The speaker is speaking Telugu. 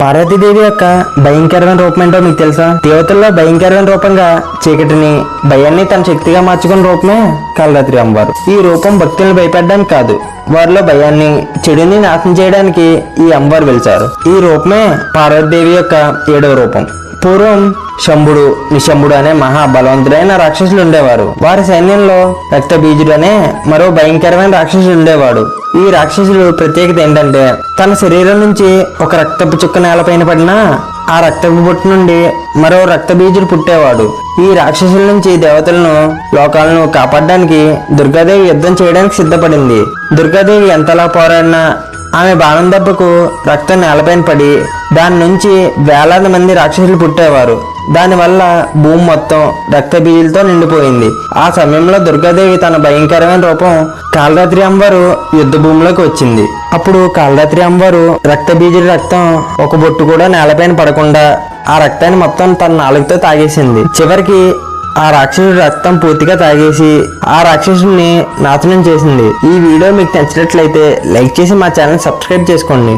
పార్వతీదేవి యొక్క భయంకరమైన రూపం ఏంటో మీకు తెలుసా? దేవతల్లో భయంకరమైన రూపంగా చీకటిని భయాన్ని తన శక్తిగా మార్చుకున్న రూపమే కాళరాత్రి అమ్మవారు. ఈ రూపం భక్తులను భయపెట్టడానికి కాదు, వారిలో భయాన్ని చెడుని నాశనం చేయడానికి ఈ అమ్మవారు వెలిచారు. ఈ రూపమే పార్వతీదేవి యొక్క 7వ రూపం. పూర్వం శంభుడు, నిశంభుడు అనే మహా బలవంతుడైన రాక్షసులు ఉండేవారు. వారి సైన్యంలో రక్తబీజుడు అనే మరో భయంకరమైన రాక్షసుడు ఉండేవాడు. ఈ రాక్షసుడు ప్రత్యేకత ఏంటంటే తన శరీరం నుంచి ఒక రక్తపు చుక్క నేలపైన పడినా ఆ రక్తపు బొట్టు నుండి మరో రక్తబీజుడు పుట్టేవాడు. ఈ రాక్షసుల నుంచి దేవతలను లోకాలను కాపాడడానికి దుర్గాదేవి యుద్ధం చేయడానికి సిద్ధపడింది. దుర్గాదేవి ఎంతలా పోరాడినా ఆమె బాణం దెబ్బకు రక్తం నేలపైన పడి దాని నుంచి వేలాది మంది రాక్షసులు పుట్టేవారు. దానివల్ల భూమి మొత్తం రక్తబీజులతో నిండిపోయింది. ఆ సమయంలో దుర్గాదేవి తన భయంకరమైన రూపం కాళరాత్రి అమ్మవారు యుద్ధ భూమిలోకి వచ్చింది. అప్పుడు కాళరాత్రి అమ్మవారు రక్తబీజుల రక్తం ఒక బొట్టు కూడా నేలపైన పడకుండా ఆ రక్తాన్ని మొత్తం తన నాలుగుతో తాగేసింది. చివరికి ఆ రాక్షసుడి రక్తం పూర్తిగా తాగేసి ఆ రాక్షసుడిని నాశనం చేసింది. ఈ వీడియో మీకు నచ్చినట్లయితే లైక్ చేసి మా ఛానల్ సబ్స్క్రైబ్ చేసుకోండి.